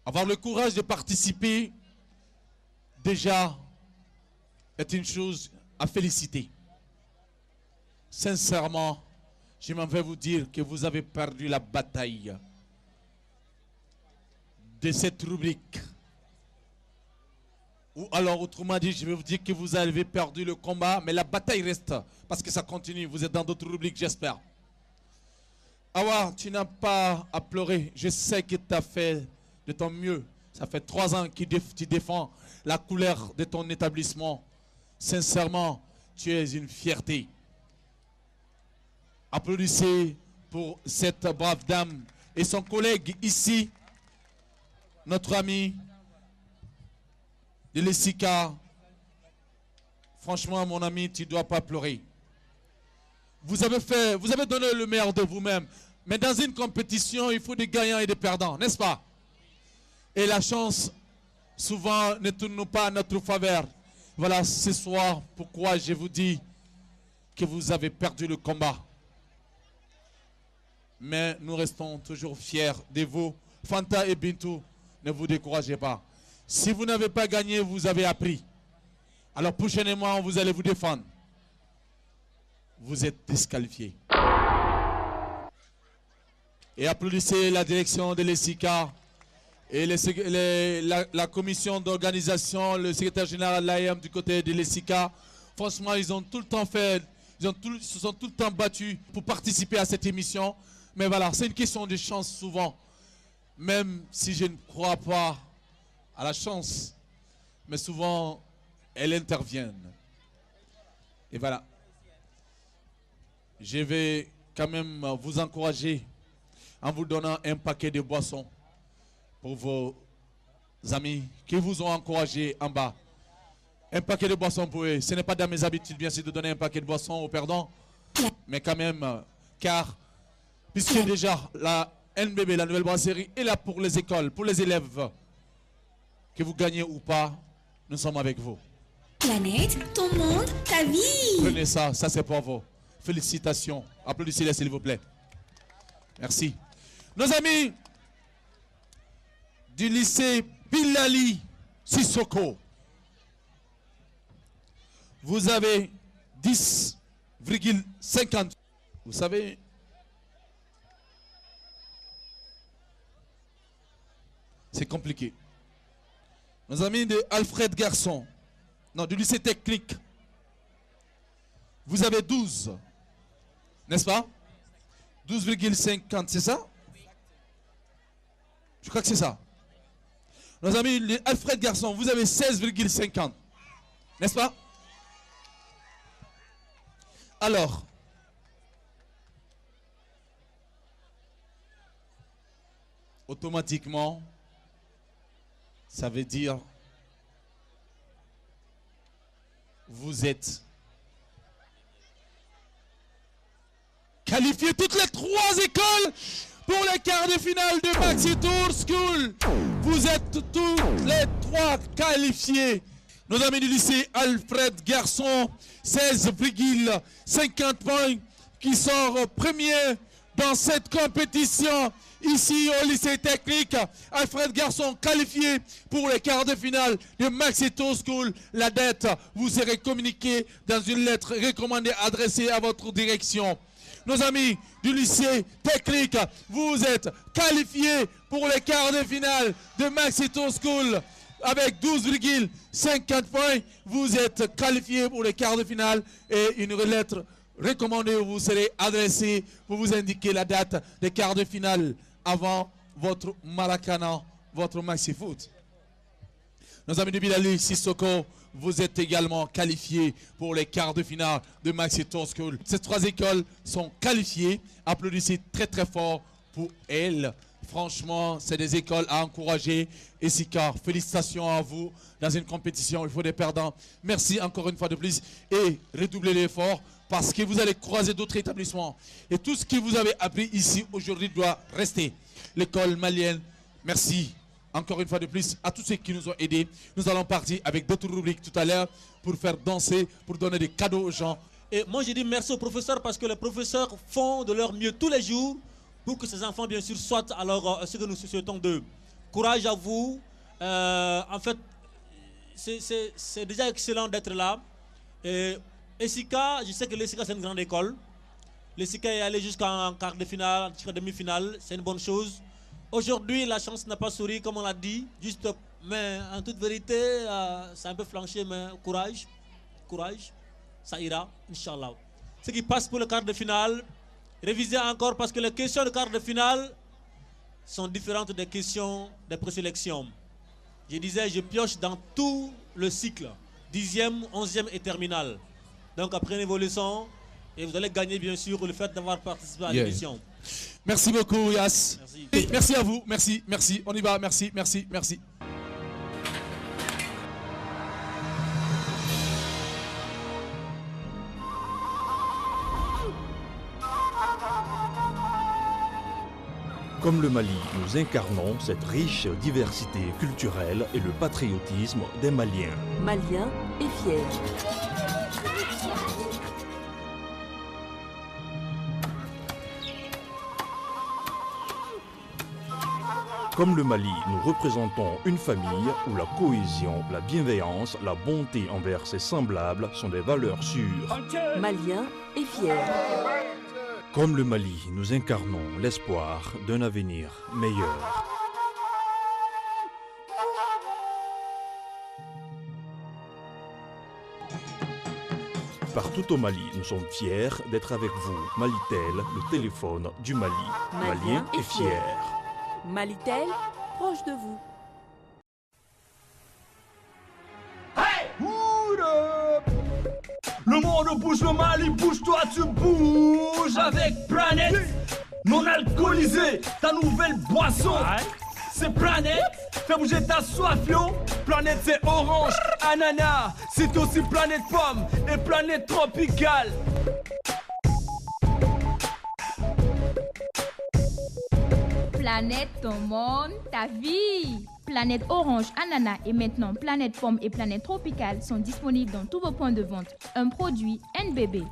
Avoir le courage de participer, déjà, est une chose à féliciter. Sincèrement, je m'en vais vous dire que vous avez perdu la bataille de cette rubrique. Ou alors, autrement dit, je vais vous dire que vous avez perdu le combat, mais la bataille reste, parce que ça continue. Vous êtes dans d'autres rubriques, j'espère. Awa, tu n'as pas à pleurer. Je sais que tu as fait de ton mieux. Ça fait 3 ans que tu défends la couleur de ton établissement. Sincèrement, tu es une fierté. Applaudissez pour cette brave dame et son collègue ici, notre ami de l'ESICA. Franchement, mon ami, tu ne dois pas pleurer. Vous avez donné le meilleur de vous-même. Mais dans une compétition, il faut des gagnants et des perdants, n'est-ce pas? Et la chance, souvent, ne tourne pas à notre faveur. Voilà ce soir pourquoi je vous dis que vous avez perdu le combat. Mais nous restons toujours fiers de vous. Fanta et Bintou, ne vous découragez pas. Si vous n'avez pas gagné, vous avez appris. Alors prochainement, vous allez vous défendre. Vous êtes disqualifiés. Et applaudissez la direction de l'ESICA et la commission d'organisation, le secrétaire général de l'AM du côté de l'ESICA. Franchement, ils ont tout le temps fait, ils se sont tout le temps battus pour participer à cette émission. Mais voilà, c'est une question de chance souvent. Même si je ne crois pas à la chance, mais souvent, elles interviennent. Et voilà. Je vais quand même vous encourager en vous donnant un paquet de boissons pour vos amis qui vous ont encouragé en bas. Un paquet de boissons pour eux. Ce n'est pas dans mes habitudes, bien sûr, de donner un paquet de boissons aux perdants. Mais quand même, car, puisque déjà la NBB, la nouvelle brasserie, est là pour les écoles, pour les élèves. Que vous gagnez ou pas, nous sommes avec vous. Planète, ton monde, ta vie. Prenez ça, ça c'est pour vous. Félicitations. Applaudissez-les, s'il vous plaît. Merci. Nos amis du lycée Bilali Sissoko, vous avez 10,50. Vous savez, c'est compliqué. Nos amis de Alfred Garçon, non, du lycée technique, vous avez 12, n'est-ce pas? 12,50, c'est ça? Je crois que c'est ça. Nos amis de Alfred Garçon, vous avez 16,50, n'est-ce pas? Alors, automatiquement, ça veut dire vous êtes qualifiés toutes les 3 écoles pour les quarts de finale de Maxi Tour School. Vous êtes toutes les 3 qualifiés. Nos amis du lycée Alfred Garçon, 16,50 points, qui sort premier dans cette compétition. Ici au lycée technique, Alfred Garçon qualifié pour les quarts de finale de Maxi Tour School. La date vous serez communiquée dans une lettre recommandée adressée à votre direction. Nos amis du lycée technique, vous êtes qualifiés pour les quarts de finale de Maxi Tour School. Avec 12,50 points, vous êtes qualifiés pour les quarts de finale et une lettre recommandée vous serez adressée pour vous indiquer la date des quarts de finale avant votre Maracana, votre Maxi Foot. Nos amis de Bilali Sissoko, vous êtes également qualifiés pour les quarts de finale de Maxi Tour School. Ces 3 écoles sont qualifiées. Applaudissez très très fort pour elles. Franchement, c'est des écoles à encourager. Et Sika, félicitations à vous. Dans une compétition, il faut des perdants. Merci encore une fois de plus. Et redoublez l'effort parce que vous allez croiser d'autres établissements. Et tout ce que vous avez appris ici aujourd'hui doit rester. L'école malienne, merci encore une fois de plus à tous ceux qui nous ont aidés. Nous allons partir avec d'autres rubriques tout à l'heure pour faire danser, pour donner des cadeaux aux gens. Et moi, je dis merci aux professeurs parce que les professeurs font de leur mieux tous les jours pour que ces enfants, bien sûr, soient alors ce que nous souhaitons d'eux. Courage à vous. En fait, c'est déjà excellent d'être là. Et Sika, je sais que l'Sika, c'est une grande école. L'Sika est allé jusqu'en quart de finale, jusqu'en demi-finale. C'est une bonne chose. Aujourd'hui, la chance n'a pas souri, comme on l'a dit. Juste, mais en toute vérité, c'est un peu flanché, mais courage. Courage. Ça ira, Inch'Allah. Ce qui passe pour le quart de finale, révisez encore parce que les questions de quart de finale sont différentes des questions des présélections. Je disais, je pioche dans tout le cycle, 10e, 11e et terminale. Donc après une évolution, et vous allez gagner bien sûr le fait d'avoir participé à l'émission. Merci beaucoup, Yass. Merci. Merci à vous, merci, merci. On y va, merci, merci, merci. Comme le Mali, nous incarnons cette riche diversité culturelle et le patriotisme des Maliens. Maliens et fiers. Comme le Mali, nous représentons une famille où la cohésion, la bienveillance, la bonté envers ses semblables sont des valeurs sûres. Maliens et fiers. Comme le Mali, nous incarnons l'espoir d'un avenir meilleur. Partout au Mali, nous sommes fiers d'être avec vous. Malitel, le téléphone du Mali. Maliens et fiers. Malitel, proche de vous. Le monde bouge, le Mali bouge, toi tu bouges avec Planète non alcoolisé, ta nouvelle boisson. C'est Planète, fais bouger ta soif yo. Planète c'est orange, ananas, c'est aussi Planète pomme et Planète tropicale. Planète, ton monde, ta vie. Planète Orange, Ananas et maintenant Planète Pomme et Planète Tropicale sont disponibles dans tous vos points de vente. Un produit NBB.